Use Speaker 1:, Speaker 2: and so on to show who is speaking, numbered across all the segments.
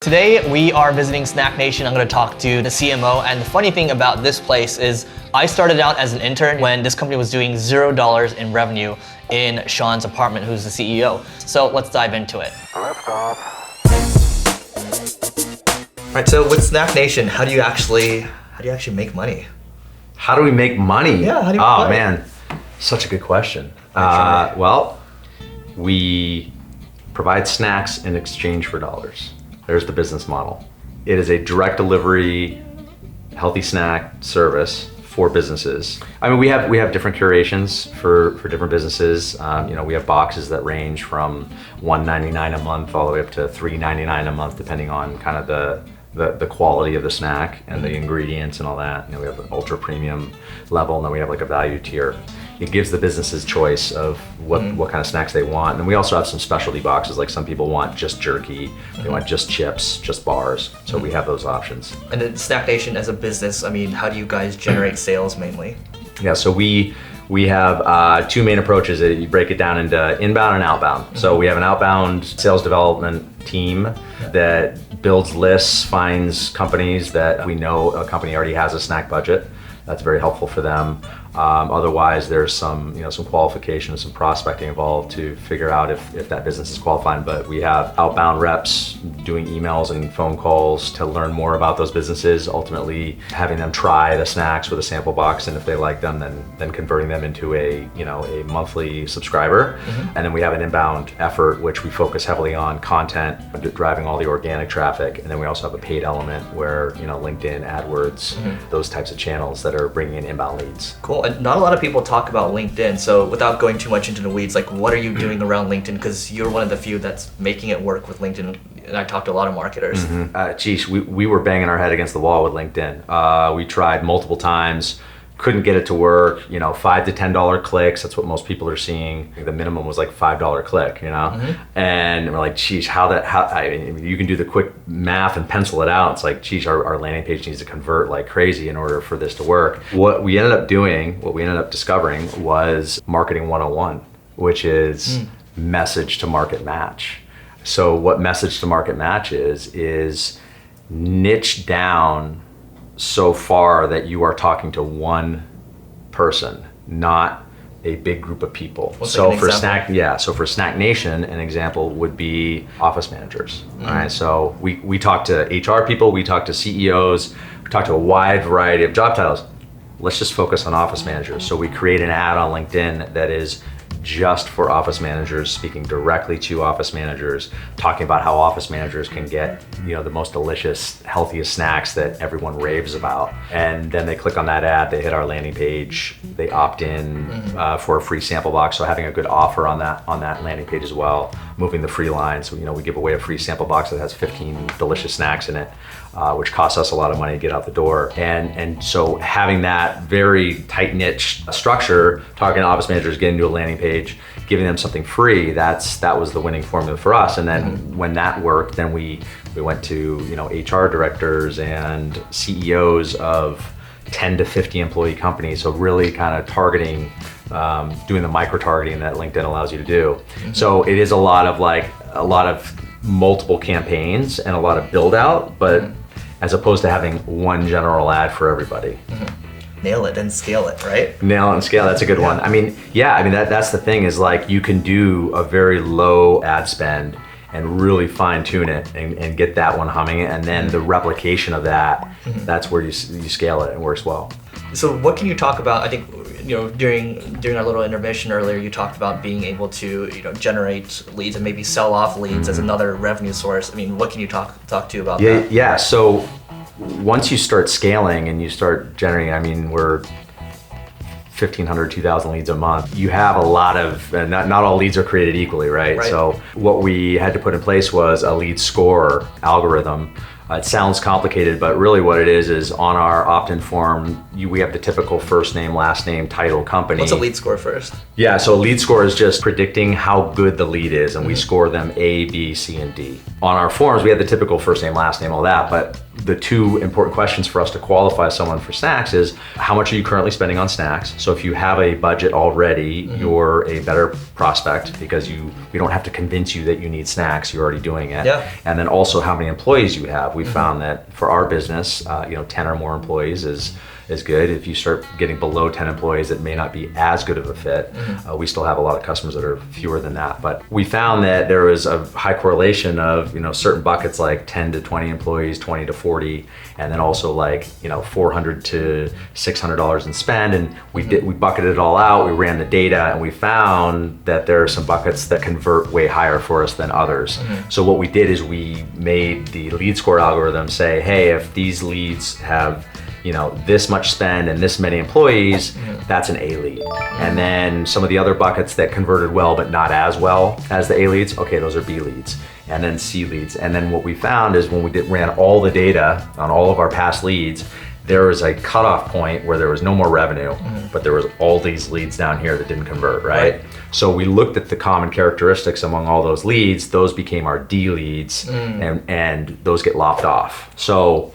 Speaker 1: Today we are visiting SnackNation. I'm going to talk to the CMO, and the funny thing about this place is I started out as an intern when this company was doing $0 in revenue in Sean's apartment, who's the CEO. So let's dive into it. All right, so with SnackNation, how do you actually make money?
Speaker 2: How do we make money?
Speaker 1: Yeah, how do you make money?
Speaker 2: Man, such a good question. Well, we provide snacks in exchange for dollars. There's the business model. It is a direct delivery, healthy snack service for businesses. I mean, we have different curations for different businesses. We have boxes that range from $1.99 a month all the way up to $3.99 a month, depending on kind of the quality of the snack and the ingredients and all that. We have an ultra premium level, and then we have like a value tier. It gives the businesses choice of what kind of snacks they want. And we also have some specialty boxes, like some people want just jerky, they want just chips, just bars. So we have those options.
Speaker 1: And then SnackNation as a business, I mean, how do you guys generate sales mainly?
Speaker 2: Yeah, so we have two main approaches. You break it down into inbound and outbound. So we have an outbound sales development team that builds lists, finds companies that we know a company already has a snack budget. That's very helpful for them. Otherwise, there's some qualification and some prospecting involved to figure out if that business is qualifying. But we have outbound reps doing emails and phone calls to learn more about those businesses, ultimately having them try the snacks with a sample box, and if they like them, then converting them into a monthly subscriber. And then we have an inbound effort, which we focus heavily on content, driving all the organic traffic. And then we also have a paid element where, LinkedIn, AdWords, those types of channels that are bringing in inbound leads.
Speaker 1: Cool. And not a lot of people talk about LinkedIn. So without going too much into the weeds, like what are you doing around LinkedIn? Because you're one of the few that's making it work with LinkedIn. And I talked to a lot of marketers.
Speaker 2: We were banging our head against the wall with LinkedIn. We tried multiple times, couldn't get it to work. $5 to $10 clicks. That's what most people are seeing. The minimum was like $5 click. And we're like, geez, you can do the quick math and pencil it out. It's like, geez, our landing page needs to convert like crazy in order for this to work. What we ended up discovering was marketing 101, which is message to market match. So what message to market match is niche down so far that you are talking to one person, not a big group of people. So for SnackNation, an example would be office managers. Right? So we talk to HR people, we talk to CEOs, we talk to a wide variety of job titles. Let's just focus on office managers. So we create an ad on LinkedIn that is just for office managers, speaking directly to office managers, talking about how office managers can get the most delicious, healthiest snacks that everyone raves about. And then they click on that ad, they hit our landing page, they opt in for a free sample box. So having a good offer on that landing page as well, moving the free line. So we give away a free sample box that has 15 delicious snacks in it, which costs us a lot of money to get out the door. And so having that very tight niche structure, talking to office managers, getting to a landing page, giving them something free, that was the winning formula for us. And then when that worked, then we went to HR directors and CEOs of 10 to 50 employee companies. So really kind of targeting, doing the micro targeting that LinkedIn allows you to do. So it is a lot of multiple campaigns and a lot of build out, but as opposed to having one general ad for everybody.
Speaker 1: Nail it and scale it, right?
Speaker 2: Nail it and scale, that's a good one. That's the thing is like you can do a very low ad spend and really fine tune it and get that one humming, and then the replication of that, that's where you scale it and works well.
Speaker 1: So what can you talk about? I think during our little intermission earlier, you talked about being able to generate leads and maybe sell off leads as another revenue source. I mean, what can you talk to about that?
Speaker 2: Yeah. So once you start scaling and you start generating, we're 1,500, 2,000 leads a month. You have a lot of, not all leads are created equally, right? So what we had to put in place was a lead score algorithm. It sounds complicated, but really what it is on our opt-in form, we have the typical first name, last name, title, company.
Speaker 1: What's a lead score first?
Speaker 2: Yeah, so a lead score is just predicting how good the lead is, and we score them A, B, C, and D. On our forms, we have the typical first name, last name, all that, but the two important questions for us to qualify someone for snacks is how much are you currently spending on snacks? So if you have a budget already, you're a better prospect because we don't have to convince you that you need snacks. You're already doing it.
Speaker 1: Yeah.
Speaker 2: And then also how many employees you have. We found that for our business, 10 or more employees is good. If you start getting below 10 employees, it may not be as good of a fit. We still have a lot of customers that are fewer than that, but we found that there was a high correlation of certain buckets like 10 to 20 employees, 20 to 40, and then also like $400 to $600 in spend. And we bucketed it all out. We ran the data, and we found that there are some buckets that convert way higher for us than others. So what we did is we made the lead score algorithm say, hey, if these leads have this much spend and this many employees, that's an A lead. And then some of the other buckets that converted well but not as well as the A leads, okay, those are B leads. And then C leads. And then what we found is when we ran all the data on all of our past leads, there was a cutoff point where there was no more revenue, but there was all these leads down here that didn't convert, right? So we looked at the common characteristics among all those leads. Those became our D leads, and those get lopped off. So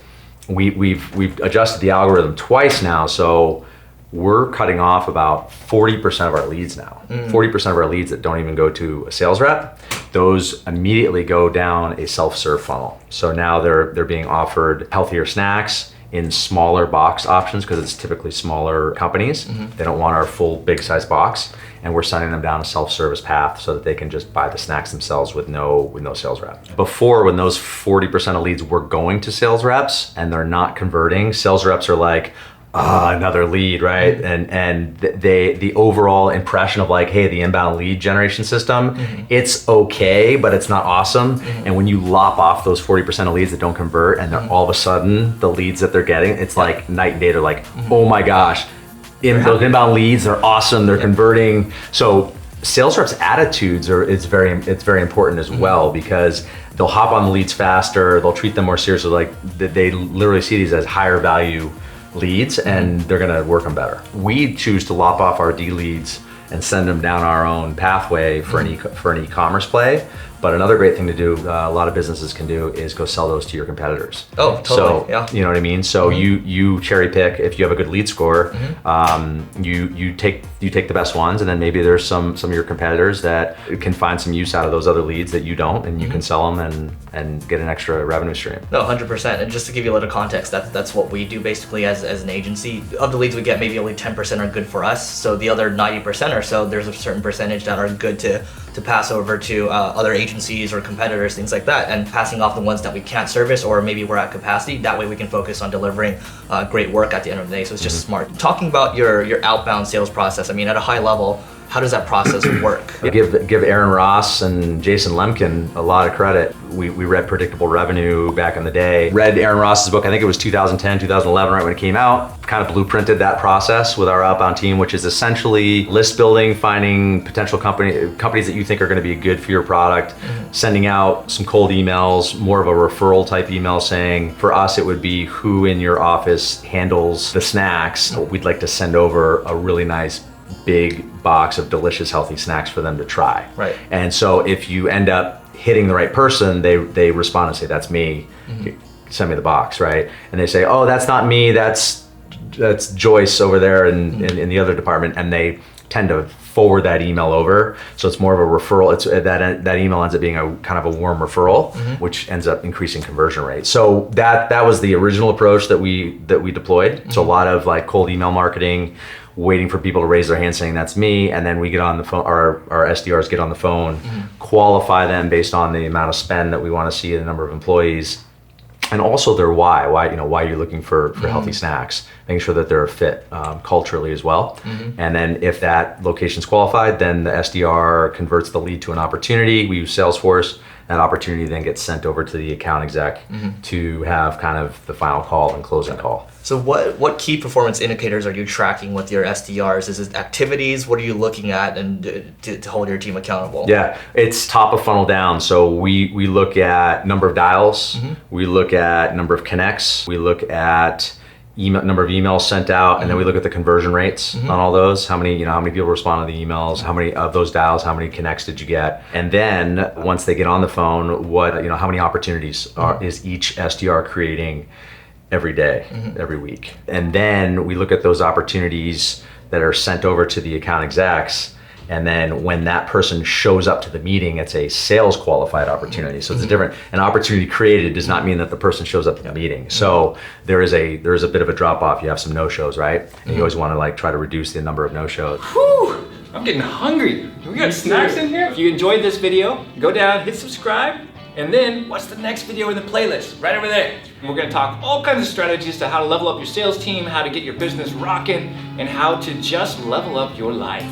Speaker 2: we've adjusted the algorithm twice now, so we're cutting off about 40% of our leads now. 40% of our leads that don't even go to a sales rep, those immediately go down a self-serve funnel. So now they're being offered healthier snacks in smaller box options because it's typically smaller companies. They don't want our full big size box, and we're sending them down a self-service path so that they can just buy the snacks themselves with no sales rep. Before, when those 40% of leads were going to sales reps and they're not converting, sales reps are like, another lead, right? And the overall impression of like, hey, the inbound lead generation system, it's okay, but it's not awesome. And when you lop off those 40% of leads that don't convert, and they're all of a sudden the leads that they're getting, it's like night and day. They're like, oh my gosh, those inbound leads, they're awesome, they're converting. So sales reps' attitudes it's very important as well, because they'll hop on the leads faster, they'll treat them more seriously, like they literally see these as higher value leads, and they're gonna work them better. We choose to lop off our D leads and send them down our own pathway for an e-commerce play. But another great thing to do, a lot of businesses can do, is go sell those to your competitors.
Speaker 1: Oh, totally.
Speaker 2: So,
Speaker 1: yeah.
Speaker 2: You know what I mean? So you cherry pick. If you have a good lead score, you take the best ones, and then maybe there's some of your competitors that can find some use out of those other leads that you don't, and you can sell them and get an extra revenue stream.
Speaker 1: No, 100%. And just to give you a little context, that's what we do basically as an agency. Of the leads we get, maybe only 10% are good for us. So the other 90% or so, there's a certain percentage that are good to pass over to other agencies or competitors, things like that, and passing off the ones that we can't service or maybe we're at capacity. That way we can focus on delivering great work at the end of the day. So it's just smart. Talking about your outbound sales process, I mean, at a high level, how does that process work?
Speaker 2: Give Aaron Ross and Jason Lemkin a lot of credit. We read Predictable Revenue back in the day. Read Aaron Ross's book, I think it was 2010, 2011, right when it came out. Kind of blueprinted that process with our outbound team, which is essentially list building, finding potential companies that you think are going to be good for your product, sending out some cold emails, more of a referral type email saying, for us, it would be who in your office handles the snacks. We'd like to send over a really nice big box of delicious, healthy snacks for them to try.
Speaker 1: Right.
Speaker 2: And so if you end up hitting the right person, they respond and say, that's me, send me the box, right? And they say, oh, that's not me, that's Joyce over there in the other department, and they tend to forward that email over. So it's more of a referral. It's that email ends up being a kind of a warm referral, which ends up increasing conversion rate. So that was the original approach that we deployed. So a lot of like cold email marketing, waiting for people to raise their hand saying that's me, and then we get on the phone, our SDRs get on the phone, qualify them based on the amount of spend that we want to see, the number of employees, and also their why you're looking for healthy snacks, making sure that they're a fit culturally as well. And then if that location's qualified, then the SDR converts the lead to an opportunity. We use Salesforce. That opportunity then gets sent over to the account exec to have kind of the final call and closing call.
Speaker 1: So what key performance indicators are you tracking with your SDRs? Is it activities? What are you looking at and to hold your team accountable?
Speaker 2: Yeah, it's top of funnel down. So we look at number of dials, we look at number of connects, we look at number of emails sent out, and then we look at the conversion rates on all those. How many people respond to the emails? How many of those dials? How many connects did you get? And then once they get on the phone, how many opportunities is each SDR creating every day, every week? And then we look at those opportunities that are sent over to the account execs. And then when that person shows up to the meeting, it's a sales qualified opportunity. So it's an opportunity created does not mean that the person shows up to the meeting. So there is a bit of a drop off. You have some no-shows, right? And you always want to like try to reduce the number of no-shows.
Speaker 3: Whew, I'm getting hungry. We got snacks in here. If you enjoyed this video, go down, hit subscribe, and then watch the next video in the playlist right over there. And we're gonna talk all kinds of strategies to how to level up your sales team, how to get your business rocking, and how to just level up your life.